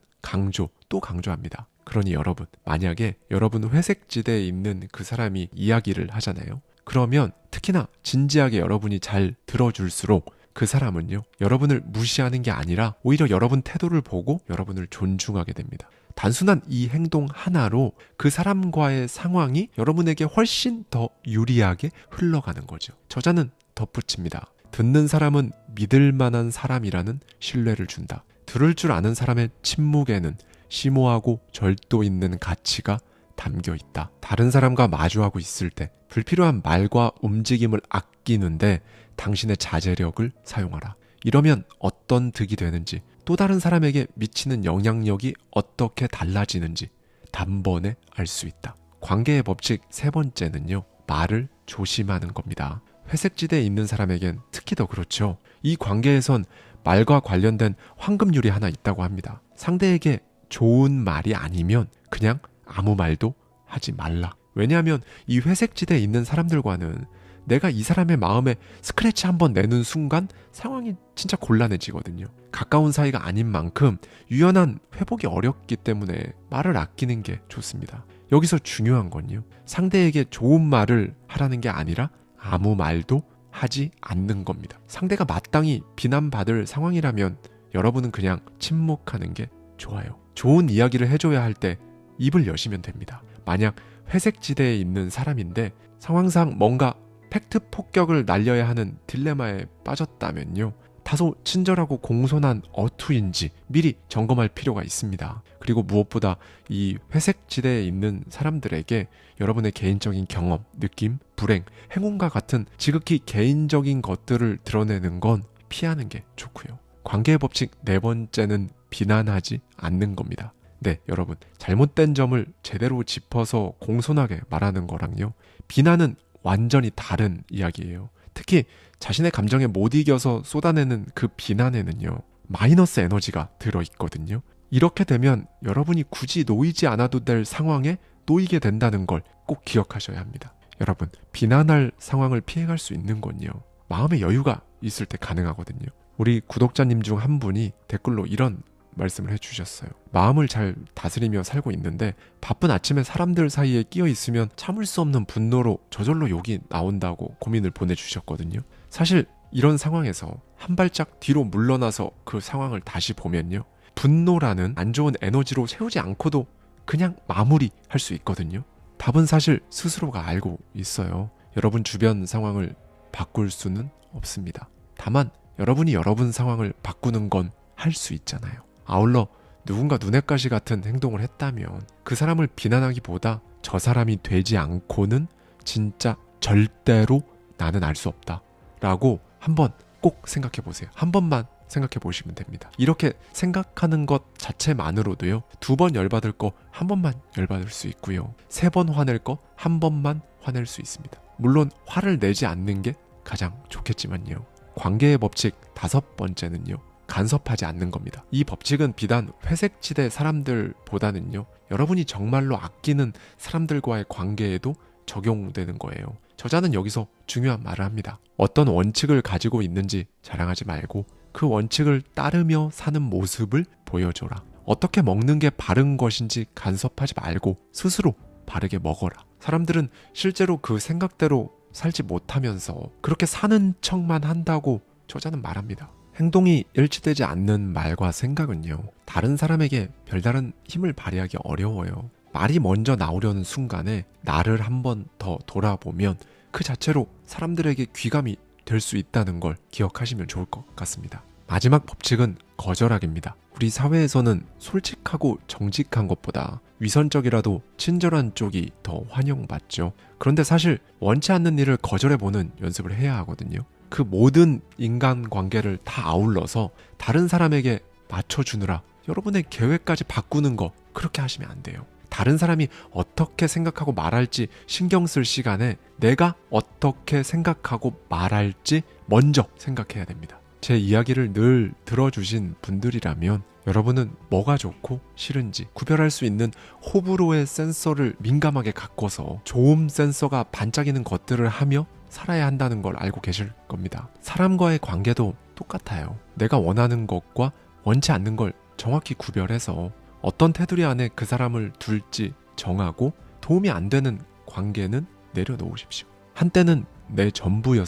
또 강조합니다. 그러니 여러분, 만약에 여러분 회색지대에 있는 그 사람이 이야기를 하잖아요. 그러면 특히나 진지하게 여러분이 잘 들어줄수록 그 사람은요, 여러분을 무시하는 게 아니라 오히려 여러분 태도를 보고 여러분을 존중하게 됩니다. 단순한 이 행동 하나로 그 사람과의 상황이 여러분에게 훨씬 더 유리하게 흘러가는 거죠. 저자는 덧붙입니다. 듣는 사람은 믿을 만한 사람이라는 신뢰를 준다. 들을 줄 아는 사람의 침묵에는 심오하고 절도 있는 가치가 담겨 있다. 다른 사람과 마주하고 있을 때 불필요한 말과 움직임을 아끼는데 당신의 자제력을 사용하라. 이러면 어떤 득이 되는지, 또 다른 사람에게 미치는 영향력이 어떻게 달라지는지 단번에 알 수 있다. 관계의 법칙 세 번째는요. 말을 조심하는 겁니다. 회색지대에 있는 사람에겐 특히 더 그렇죠. 이 관계에선 말과 관련된 황금률이 하나 있다고 합니다. 상대에게 좋은 말이 아니면 그냥 아무 말도 하지 말라. 왜냐하면 이 회색지대에 있는 사람들과는 내가 이 사람의 마음에 스크래치 한번 내는 순간 상황이 진짜 곤란해지거든요. 가까운 사이가 아닌 만큼 유연한 회복이 어렵기 때문에 말을 아끼는 게 좋습니다. 여기서 중요한 건요. 상대에게 좋은 말을 하라는 게 아니라 아무 말도 하지 않는 겁니다. 상대가 마땅히 비난받을 상황이라면 여러분은 그냥 침묵하는 게 좋아요. 좋은 이야기를 해줘야 할 때 입을 여시면 됩니다. 만약 회색지대에 있는 사람인데 상황상 뭔가 팩트 폭격을 날려야 하는 딜레마에 빠졌다면요. 다소 친절하고 공손한 어투인지 미리 점검할 필요가 있습니다. 그리고 무엇보다 이 회색지대에 있는 사람들에게 여러분의 개인적인 경험, 느낌, 불행, 행운과 같은 지극히 개인적인 것들을 드러내는 건 피하는 게 좋고요. 관계의 법칙 네 번째는 비난하지 않는 겁니다. 네, 여러분, 잘못된 점을 제대로 짚어서 공손하게 말하는 거랑요. 비난은 완전히 다른 이야기예요. 특히 자신의 감정에 못 이겨서 쏟아내는 그 비난에는요. 마이너스 에너지가 들어있거든요. 이렇게 되면 여러분이 굳이 놓이지 않아도 될 상황에 놓이게 된다는 걸 꼭 기억하셔야 합니다. 여러분, 비난할 상황을 피해갈 수 있는 건요, 마음의 여유가 있을 때 가능하거든요. 우리 구독자님 중 한 분이 댓글로 이런 말씀을 해주셨어요. 마음을 잘 다스리며 살고 있는데 바쁜 아침에 사람들 사이에 끼어 있으면 참을 수 없는 분노로 저절로 욕이 나온다고 고민을 보내주셨거든요. 사실 이런 상황에서 한 발짝 뒤로 물러나서 그 상황을 다시 보면요, 분노라는 안 좋은 에너지로 채우지 않고도 그냥 마무리할 수 있거든요. 답은 사실 스스로가 알고 있어요. 여러분 주변 상황을 바꿀 수는 없습니다. 다만 여러분이 여러분 상황을 바꾸는 건 할 수 있잖아요. 아울러 누군가 눈엣가시 같은 행동을 했다면 그 사람을 비난하기보다 저 사람이 되지 않고는 진짜 절대로 나는 알 수 없다 라고 한번 꼭 생각해 보세요. 한 번만 생각해 보시면 됩니다. 이렇게 생각하는 것 자체만으로도요, 2번 열받을 거 한 번만 열받을 수 있고요, 3번 화낼 거 한 번만 화낼 수 있습니다. 물론 화를 내지 않는 게 가장 좋겠지만요, 관계의 법칙 5번째는요, 간섭하지 않는 겁니다. 이 법칙은 비단 회색지대 사람들보다는요, 여러분이 정말로 아끼는 사람들과의 관계에도 적용되는 거예요. 저자는 여기서 중요한 말을 합니다. 어떤 원칙을 가지고 있는지 자랑하지 말고 그 원칙을 따르며 사는 모습을 보여줘라. 어떻게 먹는 게 바른 것인지 간섭하지 말고 스스로 바르게 먹어라. 사람들은 실제로 그 생각대로 살지 못하면서 그렇게 사는 척만 한다고 저자는 말합니다. 행동이 일치되지 않는 말과 생각은요, 다른 사람에게 별다른 힘을 발휘하기 어려워요. 말이 먼저 나오려는 순간에 나를 한 번 더 돌아보면 그 자체로 사람들에게 귀감이 될 수 있다는 걸 기억하시면 좋을 것 같습니다. 마지막 법칙은 거절하기입니다. 우리 사회에서는 솔직하고 정직한 것보다 위선적이라도 친절한 쪽이 더 환영받죠. 그런데 사실 원치 않는 일을 거절해보는 연습을 해야 하거든요. 그 모든 인간관계를 다 아울러서 다른 사람에게 맞춰주느라 여러분의 계획까지 바꾸는 거, 그렇게 하시면 안 돼요. 다른 사람이 어떻게 생각하고 말할지 신경 쓸 시간에 내가 어떻게 생각하고 말할지 먼저 생각해야 됩니다. 제 이야기를 늘 들어주신 분들이라면 여러분은 뭐가 좋고 싫은지 구별할 수 있는 호불호의 센서를 민감하게 가꿔서 좋음 센서가 반짝이는 것들을 하며 살아야 한다는 걸 알고 계실 겁니다. 사람과의 관계도 똑같아요. 내가 원하는 것과 원치 않는 걸 정확히 구별해서 어떤 테두리 안에 그 사람을 둘지 정하고 도움이 안 되는 관계는 내려놓으십시오. 한때는 내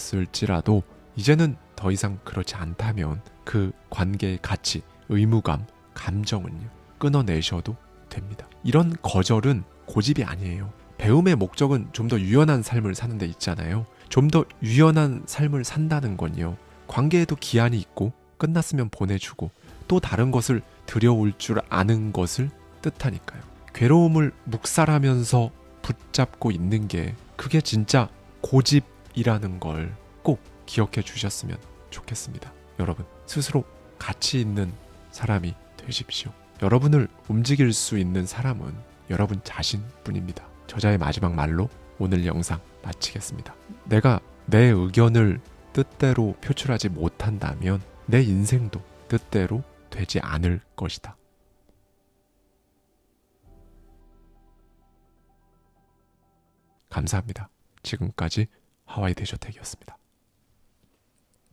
전부였을지라도 이제는 더 이상 그렇지 않다면 그 관계의 가치, 의무감, 감정은요, 끊어내셔도 됩니다. 이런 거절은 고집이 아니에요. 배움의 목적은 좀 더 유연한 삶을 사는 데 있잖아요. 좀 더 유연한 삶을 산다는 건요, 관계에도 기한이 있고 끝났으면 보내주고 또 다른 것을 들여올 줄 아는 것을 뜻하니까요. 괴로움을 묵살하면서 붙잡고 있는 게 그게 진짜 고집이라는 걸 꼭 기억해 주셨으면 좋겠습니다. 여러분, 스스로 가치 있는 사람이 되십시오. 여러분을 움직일 수 있는 사람은 여러분 자신뿐입니다. 저자의 마지막 말로 오늘 영상 마치겠습니다. 내가 내 의견을 뜻대로 표출하지 못한다면 내 인생도 뜻대로 되지 않을 것이다. 감사합니다. 지금까지 하와이 대저택이었습니다.